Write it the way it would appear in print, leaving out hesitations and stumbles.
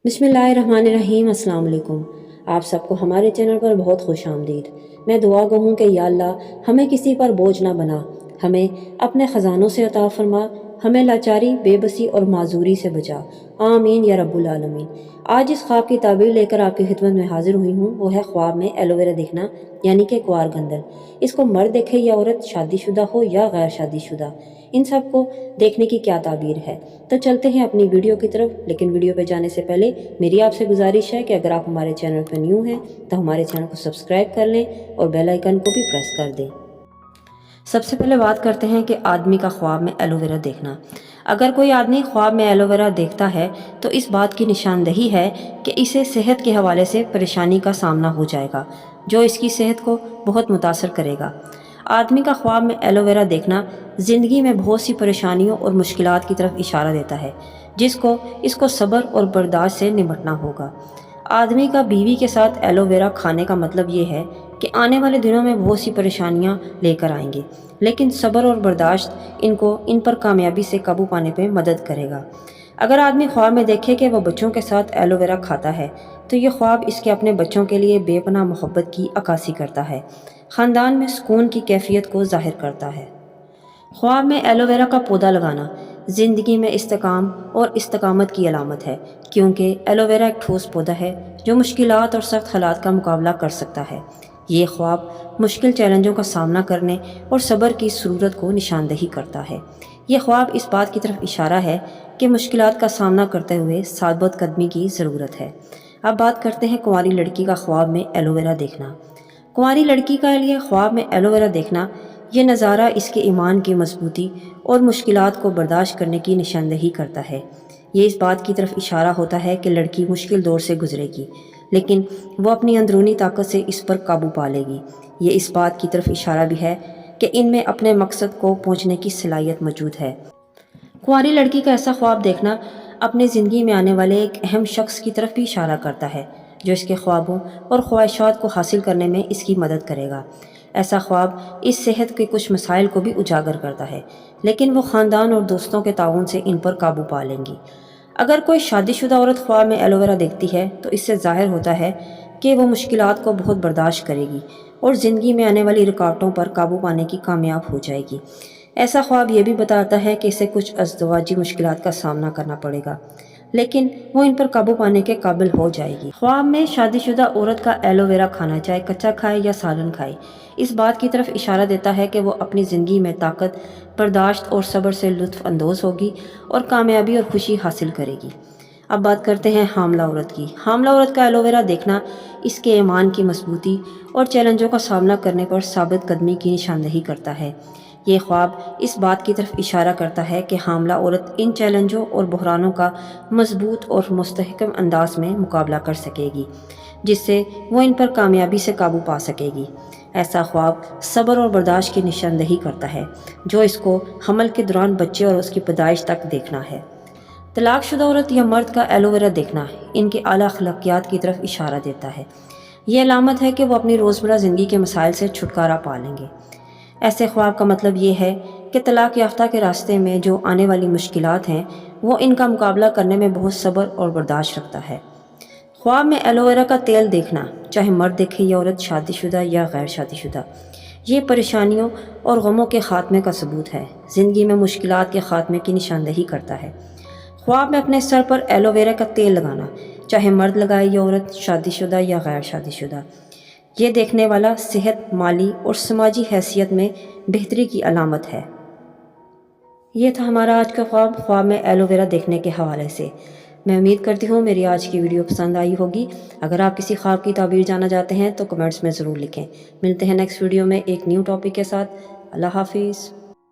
بسم اللہ الرحمن الرحیم۔ السلام علیکم۔ آپ سب کو ہمارے چینل پر بہت خوش آمدید۔ میں دعا گو ہوں کہ یا اللہ ہمیں کسی پر بوجھ نہ بنا، ہمیں اپنے خزانوں سے عطا فرما، ہمیں لاچاری، بے بسی اور معذوری سے بچا، آمین یا رب العالمین۔ آج اس خواب کی تعبیر لے کر آپ کی خدمت میں حاضر ہوئی ہوں۔ وہ ہے خواب میں ایلو ویرا دیکھنا، یعنی کہ کوار گندل۔ اس کو مرد دیکھے یا عورت، شادی شدہ ہو یا غیر شادی شدہ، ان سب کو دیکھنے کی کیا تعبیر ہے؟ تو چلتے ہیں اپنی ویڈیو کی طرف، لیکن ویڈیو پہ جانے سے پہلے میری آپ سے گزارش ہے کہ اگر آپ ہمارے چینل پہ نیو ہیں تو ہمارے چینل کو سبسکرائب کر لیں اور بیل آئیکن کو بھی پریس کر دیں۔ سب سے پہلے بات کرتے ہیں کہ آدمی کا خواب میں ایلو ویرا دیکھنا۔ اگر کوئی آدمی خواب میں ایلو ویرا دیکھتا ہے تو اس بات کی نشاندہی ہے کہ اسے صحت کے حوالے سے پریشانی کا سامنا ہو جائے گا، جو اس کی صحت کو بہت متاثر کرے گا۔ آدمی کا خواب میں ایلو ویرا دیکھنا زندگی میں بہت سی پریشانیوں اور مشکلات کی طرف اشارہ دیتا ہے، اس کو صبر اور برداشت سے نمٹنا ہوگا۔ آدمی کا بیوی کے ساتھ ایلو ویرا کھانے کا مطلب یہ ہے کہ آنے والے دنوں میں بہت سی پریشانیاں لے کر آئیں گے، لیکن صبر اور برداشت ان پر کامیابی سے قابو پانے پہ مدد کرے گا۔ اگر آدمی خواب میں دیکھے کہ وہ بچوں کے ساتھ ایلو ویرا کھاتا ہے تو یہ خواب اس کے اپنے بچوں کے لیے بے پناہ محبت کی عکاسی کرتا ہے، خاندان میں سکون کی کیفیت کو ظاہر کرتا ہے۔ خواب میں ایلو ویرا کا پودا لگانا زندگی میں استحکام اور استقامت کی علامت ہے، کیونکہ ایلو ویرا ایک ٹھوس پودا ہے جو مشکلات اور سخت حالات کا مقابلہ کر سکتا ہے۔ یہ خواب مشکل چیلنجوں کا سامنا کرنے اور صبر کی ضرورت کو نشاندہی کرتا ہے۔ یہ خواب اس بات کی طرف اشارہ ہے کہ مشکلات کا سامنا کرتے ہوئے ثابت قدمی کی ضرورت ہے۔ اب بات کرتے ہیں کنواری لڑکی کا خواب میں ایلو ویرا دیکھنا۔ کنواری لڑکی کا لیے خواب میں ایلو ویرا دیکھنا یہ نظارہ اس کے ایمان کی مضبوطی اور مشکلات کو برداشت کرنے کی نشاندہی کرتا ہے۔ یہ اس بات کی طرف اشارہ ہوتا ہے کہ لڑکی مشکل دور سے گزرے گی، لیکن وہ اپنی اندرونی طاقت سے اس پر قابو پا لے گی۔ یہ اس بات کی طرف اشارہ بھی ہے کہ ان میں اپنے مقصد کو پہنچنے کی صلاحیت موجود ہے۔ کنواری لڑکی کا ایسا خواب دیکھنا اپنے زندگی میں آنے والے ایک اہم شخص کی طرف بھی اشارہ کرتا ہے، جو اس کے خوابوں اور خواہشات کو حاصل کرنے میں اس کی مدد کرے گا۔ ایسا خواب اس صحت کے کچھ مسائل کو بھی اجاگر کرتا ہے، لیکن وہ خاندان اور دوستوں کے تعاون سے ان پر قابو پا لیں گی۔ اگر کوئی شادی شدہ عورت خواب میں ایلو ویرا دیکھتی ہے تو اس سے ظاہر ہوتا ہے کہ وہ مشکلات کو بہت برداشت کرے گی اور زندگی میں آنے والی رکاوٹوں پر قابو پانے کی کامیاب ہو جائے گی۔ ایسا خواب یہ بھی بتاتا ہے کہ اسے کچھ ازدواجی مشکلات کا سامنا کرنا پڑے گا، لیکن وہ ان پر قابو پانے کے قابل ہو جائے گی۔ خواب میں شادی شدہ عورت کا ایلو ویرا کھانا، چاہے کچا کھائے یا سالن کھائے، اس بات کی طرف اشارہ دیتا ہے کہ وہ اپنی زندگی میں طاقت، برداشت اور صبر سے لطف اندوز ہوگی اور کامیابی اور خوشی حاصل کرے گی۔ اب بات کرتے ہیں حاملہ عورت کی۔ حاملہ عورت کا ایلو ویرا دیکھنا اس کے ایمان کی مضبوطی اور چیلنجوں کا سامنا کرنے پر ثابت قدمی کی نشاندہی کرتا ہے۔ یہ خواب اس بات کی طرف اشارہ کرتا ہے کہ حاملہ عورت ان چیلنجوں اور بحرانوں کا مضبوط اور مستحکم انداز میں مقابلہ کر سکے گی، جس سے وہ ان پر کامیابی سے قابو پا سکے گی۔ ایسا خواب صبر اور برداشت کی نشاندہی کرتا ہے، جو اس کو حمل کے دوران بچے اور اس کی پیدائش تک دیکھنا ہے۔ طلاق شدہ عورت یا مرد کا ایلو ویرا دیکھنا ان کے اعلیٰ اخلاقیات کی طرف اشارہ دیتا ہے۔ یہ علامت ہے کہ وہ اپنی روزمرہ زندگی کے مسائل سے چھٹکارا پا لیں گے۔ ایسے خواب کا مطلب یہ ہے کہ طلاق یافتہ کے راستے میں جو آنے والی مشکلات ہیں وہ ان کا مقابلہ کرنے میں بہت صبر اور برداشت رکھتا ہے۔ خواب میں ایلو ویرا کا تیل دیکھنا، چاہے مرد دیکھے یا عورت، شادی شدہ یا غیر شادی شدہ، یہ پریشانیوں اور غموں کے خاتمے کا ثبوت ہے، زندگی میں مشکلات کے خاتمے کی نشاندہی کرتا ہے۔ خواب میں اپنے سر پر ایلو ویرا کا تیل لگانا، چاہے مرد لگائے یا عورت، شادی شدہ یا غیر شادی شدہ، یہ دیکھنے والا صحت، مالی اور سماجی حیثیت میں بہتری کی علامت ہے۔ یہ تھا ہمارا آج کا خواب میں ایلو ویرا دیکھنے کے حوالے سے۔ میں امید کرتی ہوں میری آج کی ویڈیو پسند آئی ہوگی۔ اگر آپ کسی خواب کی تعبیر جاننا چاہتے ہیں تو کمنٹس میں ضرور لکھیں۔ ملتے ہیں نیکسٹ ویڈیو میں ایک نیو ٹاپک کے ساتھ۔ اللہ حافظ۔